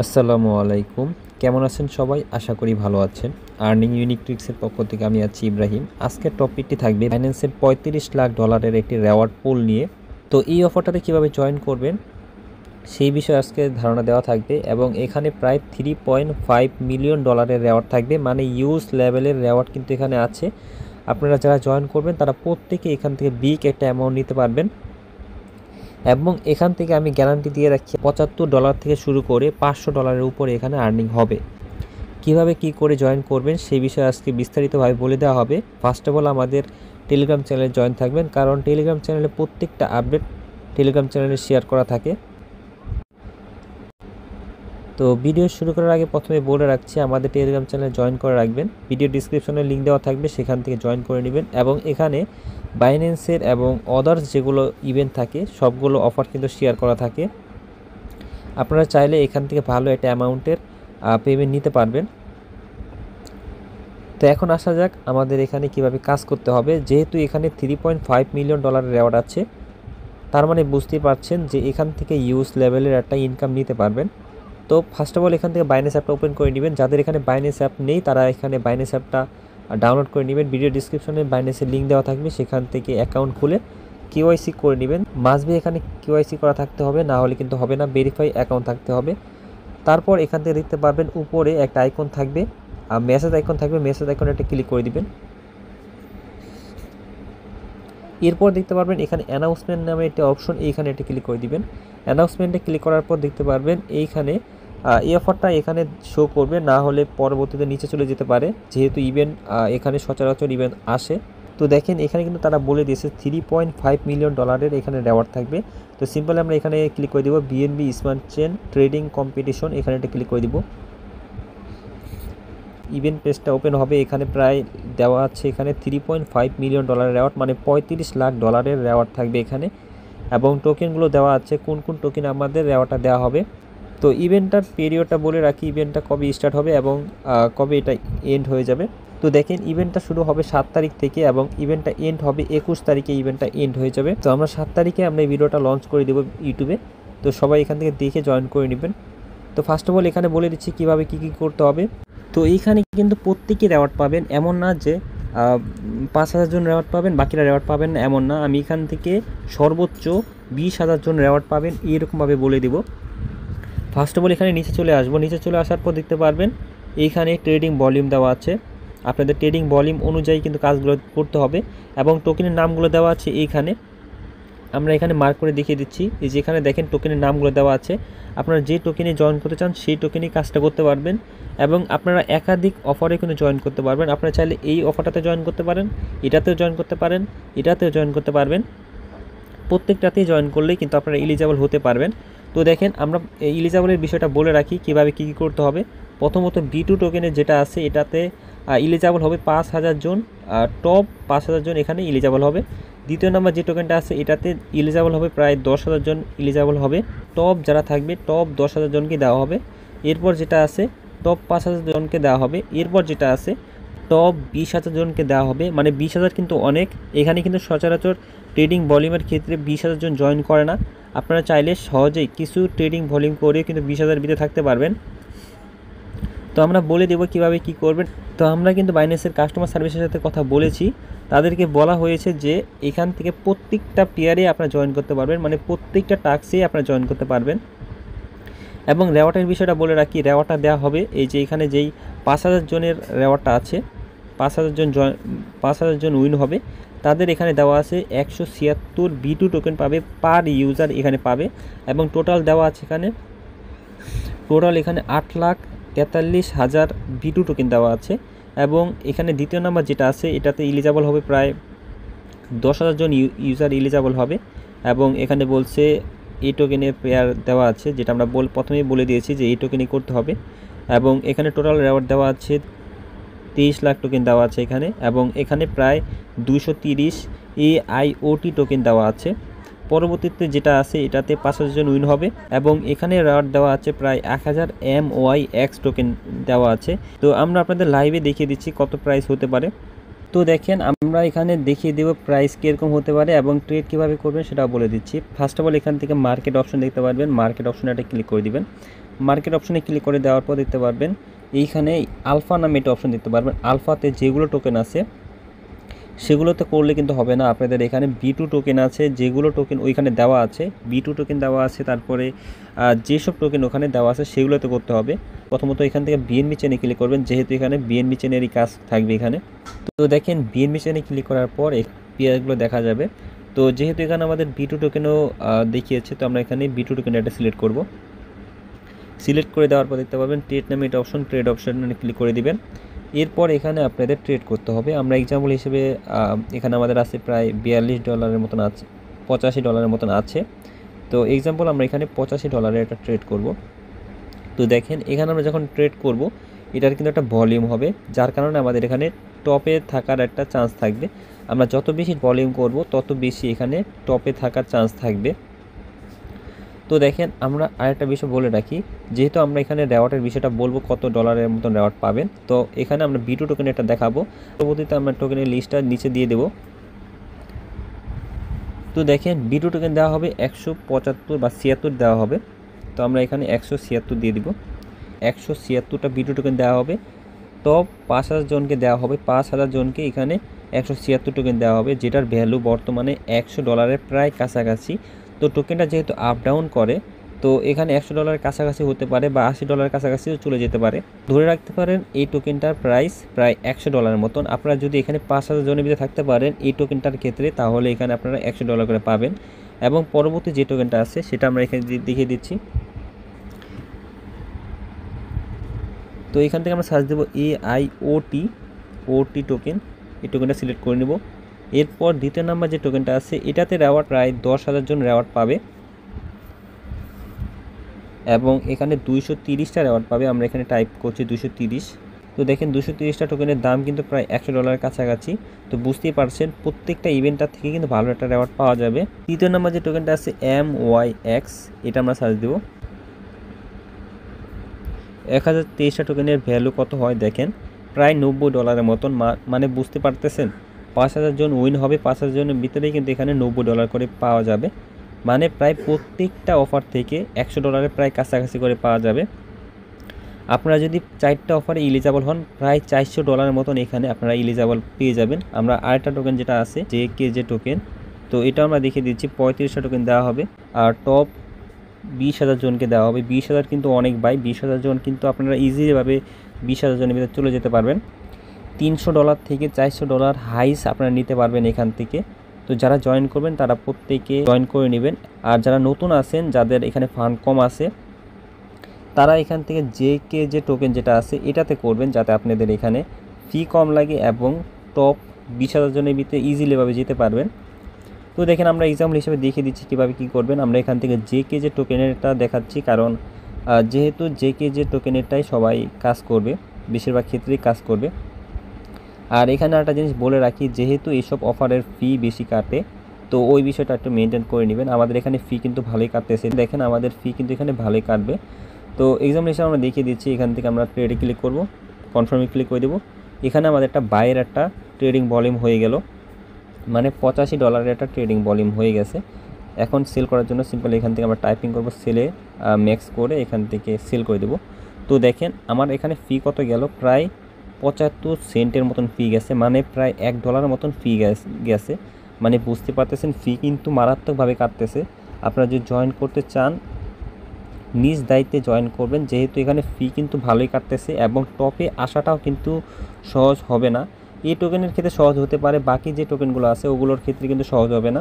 আসসালামু আলাইকুম। কেমন আছেন সবাই? আশা করি ভালো আছেন। আর্নিং ইউনিক ট্রিক্সের পক্ষ থেকে আমি আছি ইব্রাহিম। আজকের টপিকটি থাকবে বাইন্যান্সের $35 লাখ একটি রেওয়ার্ড পুল নিয়ে। তো এই অফারটাতে কিভাবে জয়েন করবেন সেই বিষয়ে আজকে ধারণা দেওয়া থাকবে এবং এখানে প্রায় $3.5 মিলিয়ন রেওয়ার্ড থাকবে, মানে ইউজ লেভেলের রেওয়ার্ড কিন্তু এখানে আছে। আপনারা যারা জয়েন করবেন তারা প্রত্যেকে এখান থেকে বিগ একটা অ্যামাউন্ট নিতে পারবেন এবং এখান থেকে আমি গ্যারান্টি দিয়ে রাখছি $75 থেকে শুরু করে $500 উপরে এখানে আর্নিং হবে। কিভাবে কি করে জয়েন করবেন সেই বিষয়ে আজকে বিস্তারিতভাবে বলে দেওয়া হবে। ফার্স্ট অফ অল আমাদের টেলিগ্রাম চ্যানেলে জয়েন থাকবেন, কারণ টেলিগ্রাম চ্যানেলে প্রত্যেকটা আপডেট টেলিগ্রাম চ্যানেলে শেয়ার করা থাকে। তো ভিডিও শুরু করার আগে প্রথমে বলে রাখছি আমাদের টেলিগ্রাম চ্যানেলে জয়েন করে রাখবেন। ভিডিও ডিসক্রিপশনে লিঙ্ক দেওয়া থাকবে, সেখান থেকে জয়েন করে নেবেন এবং এখানে বাইন্যান্সের এবং আদার্স যেগুলো ইভেন্ট থাকে সবগুলো অফার কিন্তু শেয়ার করা থাকে। আপনারা চাইলে এখান থেকে ভালো একটা অ্যামাউন্টের পেমেন্ট নিতে পারবেন। তো এখন আসা যাক আমাদের এখানে কিভাবে কাজ করতে হবে। যেহেতু এখানে $3.5 মিলিয়ন রেওয়ার্ড আছে, তার মানে বুঝতেই পারছেন যে এখান থেকে ইউজ লেভেলের একটা ইনকাম নিতে পারবেন। তো ফার্স্ট অফ অল এখান থেকে বাইন্যান্স অ্যাপটা ওপেন করে নেবেন। যাদের এখানে বাইন্যান্স অ্যাপ নেই তারা এখানে বাইন্যান্স অ্যাপটা ডাউনলোড করে নেবেন। ভিডিও ডিসক্রিপশনে বাইন্যান্সের লিঙ্ক দেওয়া থাকবে, সেখান থেকে অ্যাকাউন্ট খুলে কেওয়াইসি করে নেবেন। মাস্ট বি এখানে কেওয়াইসি করা থাকতে হবে, না হলে কিন্তু হবে না, ভেরিফাই অ্যাকাউন্ট থাকতে হবে। তারপর এখান থেকে দেখতে পারবেন উপরে একটা আইকন থাকবে, মেসেজ আইকন থাকবে, মেসেজ আইকনে একটা ক্লিক করে দিবেন। এরপর দেখতে পারবেন এখানে অ্যানাউন্সমেন্ট নামে একটা অপশন, এইখানে একটা ক্লিক করে দিবেন। অ্যানাউন্সমেন্টে ক্লিক করার পর দেখতে পারবেন এইখানে এই অফারটা এখানে শো করবে, না হলে পরবর্তীতে নিচে চলে যেতে পারে, যেহেতু ইভেন্ট এখানে সচরাচর ইভেন্ট আসে। তো দেখেন এখানে কিন্তু তারা বলে দিয়েছে $3.5 মিলিয়ন এখানে রেওয়ার্ড থাকবে। তো সিম্পল আমরা এখানে ক্লিক করে দিব BNB smart chain trading competition, এখানে একটা ক্লিক করে দিব। ইভেন্ট পেজটা ওপেন হবে। এখানে প্রায় দেওয়া আছে এখানে $3.5 মিলিয়ন রেওয়ার্ড, মানে $35 লাখ রেওয়ার্ড থাকবে এখানে, এবং টোকেনগুলো দেওয়া আছে কোন কোন টোকেন আমাদের রেওয়ার্ডটা দেওয়া হবে। তো ইভেন্টটার পিরিয়ডটা বলে রাখি, ইভেন্টটা কবে স্টার্ট হবে এবং কবে এটা এন্ড হয়ে যাবে। তো দেখেন ইভেন্টটা শুরু হবে 7 তারিখ থেকে এবং ইভেন্টটা এন্ড হবে 21 তারিখে, ইভেন্টটা এন্ড হয়ে যাবে। তো আমরা 7 তারিখে আমরা এই ভিডিওটা লঞ্চ করে দেবো ইউটিউবে। তো সবাই এখান থেকে দেখে জয়েন করে নেবেন। তো ফার্স্ট অফ অল এখানে বলে দিচ্ছি কীভাবে কী কী করতে হবে। তো এইখানে কিন্তু প্রত্যেকে রেওয়ার্ড পাবেন, এমন না যে 5,000 জন রেওয়ার্ড পাবেন বাকিরা রেওয়ার্ড পাবেন না, এমন না। আমি এখান থেকে সর্বোচ্চ 20,000 জন রেওয়ার্ড পাবেন এরকমভাবে বলে দেব। ফার্স্ট অফ অল এখানে নিচে চলে আসবো। নিচে চলে আসার পর দেখতে পারবেন এইখানে ট্রেডিং ভলিউম দেওয়া আছে। আপনাদের ট্রেডিং ভলিউম অনুযায়ী কিন্তু কাজগুলো করতে হবে এবং টোকেনের নামগুলো দেওয়া আছে এইখানে। আমরা এখানে মার্ক করে দেখিয়ে দিচ্ছি, এই যে এখানে দেখেন টোকেনের নামগুলো দেওয়া আছে। আপনারা যে টোকেনে জয়েন করতে চান সেই টোকেনেই কাজটা করতে পারবেন এবং আপনারা একাধিক অফারে কিন্তু জয়েন করতে পারবেন। আপনারা চাইলে এই অফারটাতে জয়েন করতে পারেন, এটাতেও জয়েন করতে পারেন, এটাতেও জয়েন করতে পারবেন। প্রত্যেকটাতেই জয়েন করলেই কিন্তু আপনারা এলিজিবল হতে পারবেন। তো দেখেন আমরা এলিজিবলের বিষয়টা বলে রাখি কীভাবে কী কী করতে হবে। প্রথমত B2 টোকেনের যেটা আছে এটাতে এলিজিবল হবে 5,000 জন, টপ 5,000 জন এখানে এলিজিবল হবে। দ্বিতীয় নম্বর যে টোকেনটা আছে এটাতে এলিজিবল হবে প্রায় 10,000 জন এলিজিবল হবে। টপ যারা থাকবে টপ 10,000 জনকে দেওয়া হবে। এরপর যেটা আছে টপ 5,000 জনকে দেওয়া হবে। এরপর যেটা আছে টপ 20,000 জনকে দেওয়া হবে, মানে 20,000 কিন্তু অনেক। এখানে কিন্তু সচরাচর ট্রেডিং ভলিউমের ক্ষেত্রে 20,000 জন জয়েন করে না। আপনারা চাইলে সহজেই কিছু ট্রেডিং ভলিউম করে কিন্তু 20,000 ভিতরে থাকতে পারবেন। তো আমরা বলে দেবো কিভাবে কি করবেন। তো আমরা কিন্তু বাইন্যান্সের কাস্টমার সার্ভিসের সাথে কথা বলেছি, তাদেরকে বলা হয়েছে যে এখান থেকে প্রত্যেকটা পেয়ারে আপনারা জয়েন করতে পারবেন, মানে প্রত্যেকটা টাস্কেই আপনারা জয়েন করতে পারবেন। এবং রেওয়ার্ডের বিষয়টা বলে রাখি, রেওয়ার্ডটা দেওয়া হবে এই যে এখানে যেই 5,000 জনের রেওয়ার্ডটা আছে, 5,000 জন উইন হবে, তাদের এখানে দেওয়া আছে 176 B2 টোকেন পাবে পার ইউজার এখানে পাবে। এবং টোটাল দেওয়া আছে এখানে এখানে 8,43,000 B2 টোকেন দেওয়া আছে। এবং এখানে দ্বিতীয় নাম্বার যেটা আছে এটাতে এলিজিবল হবে প্রায় 10,000 জন ইউজার এলিজিবল হবে। এবং এখানে বলছে এই টোকেনের পেয়ার দেওয়া আছে, যেটা আমরা প্রথমেই বলে দিয়েছি যে এই টোকেনই করতে হবে। এবং এখানে টোটাল রেওয়ার্ড দেওয়া আছে 23 লাখ টোকেন দেওয়া আছে এখানে। এবং এখানে প্রায় 230 AIOT টোকেন দেওয়া আছে। পরবর্তীতে যেটা আছে এটাতে 5,000 জন উইন হবে এবং এখানে রেওয়ার্ড দেওয়া আছে প্রায় 1000 MYX টোকেন দেওয়া আছে। তো আমরা আপনাদের লাইভে দেখিয়ে দিচ্ছি কত প্রাইস হতে পারে। তো দেখেন আমরা এখানে দেখিয়ে দেব প্রাইস কীরকম হতে পারে এবং ট্রেড কীভাবে করবেন সেটাও বলে দিচ্ছি। ফার্স্ট অফ অল এখান থেকে মার্কেট অপশন দেখতে পারবেন, মার্কেট অপশনে একটা ক্লিক করে দিবেন। মার্কেট অপশনে ক্লিক করে দেওয়ার পর দেখতে পারবেন এইখানে আলফা নামে একটা অপশন দেখতে পারবেন। আলফাতে যেগুলো টোকেন আছে সেগুলোতে করলে কিন্তু হবে না, আপনাদের এখানে B2 টোকেন আছে, যেগুলো টোকেন ওইখানে দেওয়া আছে, B2 টোকেন দেওয়া আছে, তারপরে যেসব টোকেন ওখানে দেওয়া আছে সেগুলোতে করতে হবে। প্রথমত এখান থেকে BNB চেনে ক্লিক করবেন, যেহেতু এখানে BNB চেনেরই কাজ থাকবে এখানে। তো দেখেন BNB চেনে ক্লিক করার পর এই পেয়ারগুলো দেখা যাবে। তো যেহেতু এখানে আমাদের B2 টোকেনও দেখিয়েছে, তো আমরা এখানে B2 টোকেন এটা সিলেক্ট করব। সিলেক্ট করে দেওয়ার পর দেখতে পাবেন ট্রেড নামে এটা অপশন, ট্রেড অপশনে ক্লিক করে দিবেন। এরপর এখানে আপনাদের ট্রেড করতে হবে। আমরা এক্সাম্পল হিসেবে এখানে আমাদের আছে প্রায় $42 মতন আছে, $85 মতন আছে। তো এক্সাম্পল আমরা এখানে $85 এটা ট্রেড করব। তো দেখেন এখানে আমরা যখন ট্রেড করব এটার কিন্তু একটা ভলিউম হবে, যার কারণে আমাদের এখানে টপে থাকার একটা চান্স থাকবে। আমরা যত বেশি ভলিউম করব তত বেশি এখানে টপে থাকার চান্স থাকবে। তো দেখেন আমরা আরেকটা বিষয় বলে রাখি, যেহেতু আমরা এখানে রেওয়ার্ডের বিষয়টা বলবো কত ডলারের মতন রেওয়ার্ড পাবেন। তো এখানে আমরা B2 টোকেন এটা দেখাবো, পরবর্তীতে আমরা টোকেনের লিস্টটা নিচে দিয়ে দেব। তো দেখেন B2 টোকেন দেওয়া হবে 175 বা 76 দেওয়া হবে। তো আমরা এখানে 176 দিয়ে দিব। 176টা B2 টোকেন দেওয়া হবে। টপ 5000 জনকে দেওয়া হবে, 5000 জনকে এখানে 176 টোকেন দেওয়া হবে, যেটার ভ্যালু বর্তমানে $100 প্রায় কাছাকাছি। তো টোকেনটা যেহেতু আপ ডাউন করে, তো এখানে $100 কাছাকাছি হতে পারে বা $80 কাছাকাছিও চলে যেতে পারে। ধরে রাখতে পারেন এই টোকেনটার প্রাইস প্রায় $100 মতন। আপনারা যদি এখানে 5000 জনের ভিতরে থাকতে পারেন এই টোকেনটার ক্ষেত্রে, তাহলে এখানে আপনারা $100 করে পাবেন। এবং পরবর্তী যে টোকেনটা আছে সেটা আমরা এখানে দেখিয়ে দিচ্ছি। তো এখান থেকে আমরা সার্চ দেবো AIOT টোকেন, এই টোকেনটা সিলেক্ট করে নেব। এরপর দ্বিতীয় নাম্বার যে টোকেনটা আছে এটাতে রেওয়ার্ড প্রায় 10,000 জন রেওয়ার্ড পাবে এবং এখানে 230টা রেওয়ার্ড পাবে। আমরা এখানে টাইপ করছি 230। তো দেখেন 230টা টোকেনের দাম কিন্তু প্রায় $100 কাছাকাছি। তো বুঝতেই পারছেন প্রত্যেকটা ইভেন্টটার থেকে কিন্তু ভালো একটা রেওয়ার্ড পাওয়া যাবে। তৃতীয় নাম্বার যে টোকেনটা আছে MYX, এটা আমরা সার্চ দেবো। 1023টা টোকেনের ভ্যালু কত হয় দেখেন, প্রায় $90 মতন। মানে বুঝতে পারতেছেন 5000 জন উইন হবে, 5000 জনের ভিতরেই কিন্তু এখানে $90 করে পাওয়া যাবে। মানে প্রায় প্রত্যেকটা অফার থেকে $100 প্রায় কাছাকাছি করে পাওয়া যাবে। আপনারা যদি 4টা অফারে ইলিজিবল হন প্রায় $400 মতন এখানে আপনারা ইলিজিবল পেয়ে যাবেন। আমরা আরেকটা টোকেন যেটা আছে JKJ টোকেন, তো এটা আমরা দেখিয়ে দিচ্ছি। 35টা টোকেন দেওয়া হবে আর টপ 20,000 জনকে দেওয়া হবে। 20,000 কিন্তু অনেক ভাই, 20,000 জন কিন্তু আপনারা ইজিভাবে 20,000 জনের ভিতরে চলে যেতে পারবেন। $300 থেকে $400 হাইস আপনারা নিতে পারবেন এখান থেকে। তো যারা জয়েন করবেন তারা প্রত্যেকে জয়েন করে নেবেন। আর যারা নতুন আছেন, যাদের এখানে ফান্ড কম আছে, তারা এখান থেকে JKJ টোকেন যেটা আছে এটাতে করবেন, যাতে আপনাদের এখানে ফি কম লাগে এবং টপ 20,000 জনের ভিতরে ইজিলিভাবে যেতে পারবেন। তো দেখেন আমরা এক্সাম্পল হিসেবে দেখিয়ে দিচ্ছি কীভাবে কী করবেন। আমরা এখান থেকে JKJ টোকেনেরটা দেখাচ্ছি, কারণ যেহেতু JKJ টোকেনেরটাই সবাই কাজ করবে, বেশিরভাগ ক্ষেত্রেই কাজ করবে। আর এখানে একটা জিনিস বলে রাখি, যেহেতু এইসব অফারের ফি বেশি কাটে, তো ওই বিষয়টা একটু মেনটেন করে নেবেন। আমাদের এখানে ফি কিন্তু ভালোই কাটতেছে, দেখেন আমাদের ফি কিন্তু এখানে ভালোই কাটবে। তো এক্সাম্পল হিসেবে আমরা দেখিয়ে দিচ্ছি। এখান থেকে আমরা ট্রেডে ক্লিক করব, কনফার্মে ক্লিক করে দেবো। এখানে আমাদের একটা বাইয়ের একটা ট্রেডিং ভলিউম হয়ে গেল, মানে $85 একটা ট্রেডিং ভলিউম হয়ে গেছে। এখন সেল করার জন্য সিম্পল এখান থেকে আমরা টাইপিং করব, সেলে ম্যাক্স করে এখান থেকে সেল করে দেব। তো দেখেন আমার এখানে ফি কত গেল, প্রায় 75 সেন্টের মতন ফি গেছে, মানে প্রায় $1 মতন ফি গেছে। মানে বুঝতে পারতেছেন ফি কিন্তু মারাত্মকভাবে কাটতেছে। আপনারা যদি জয়েন করতে চান নিজ দায়িত্বে জয়েন করবেন, যেহেতু এখানে ফি কিন্তু ভালোই কাটতেছে এবং টপে আসাটাও কিন্তু সহজ হবে না। এই টোকেনের ক্ষেত্রে সহজ হতে পারে, বাকি যে টোকেনগুলো আছে ওগুলোর ক্ষেত্রে কিন্তু সহজ হবে না।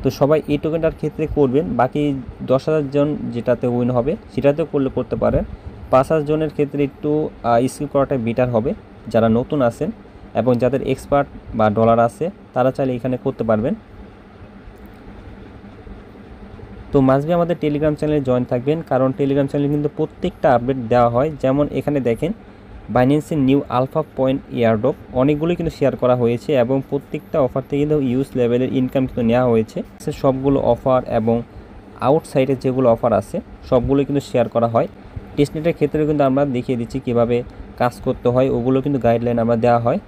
তো সবাই এই টোকেনটার ক্ষেত্রে করবেন। বাকি 10,000 জন যেটাতে উইন হবে সেটাতেও করতে পারেন। 5,000 জনের ক্ষেত্রে একটু স্কিপ করাটাই বেটার হবে। যারা নতুন আছেন এবং যাদের এক্সপার্ট বা ডলার আছে তারা চাইলে এখানে করতে পারবেন। তো মাস্ট বি আমাদের টেলিগ্রাম চ্যানেলে জয়েন থাকবেন, কারণ টেলিগ্রাম চ্যানেলে কিন্তু প্রত্যেকটা আপডেট দেওয়া হয়। যেমন এখানে দেখেন বাইন্যান্সের নিউ আলফা পয়েন্ট এয়ারড্রপ অনেকগুলোই কিন্তু শেয়ার করা হয়েছে এবং প্রত্যেকটা অফার থেকে কিন্তু ইউজ লেভেলের ইনকাম কিন্তু নেওয়া হয়েছে। সবগুলো অফার এবং আউটসাইডে যেগুলো অফার আছে সবগুলো কিন্তু শেয়ার করা হয়। টেস্টনেটের ক্ষেত্রে কিন্তু আমরা দেখিয়ে দিচ্ছি কীভাবে কাজ করতে হয়, ওগুলো কিন্তু গাইডলাইন আমরা দেওয়া হয়।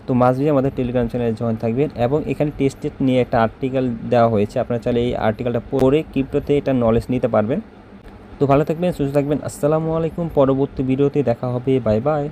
তো মাস্ট বি আমাদের টেলিগ্রাম চ্যানেলে জয়েন থাকবেন। এবং এখানে টেস্টেড নিয়ে একটা আর্টিকেল দেওয়া হয়েছে, আপনারা চাইলে এই আর্টিকেলটা পড়ে ক্রিপ্টোতে এটা নলেজ নিতে পারবেন। তো ভালো থাকবেন, সুস্থ থাকবেন। আসসালামু আলাইকুম। পরবর্তী ভিডিওতে দেখা হবে। Bye bye.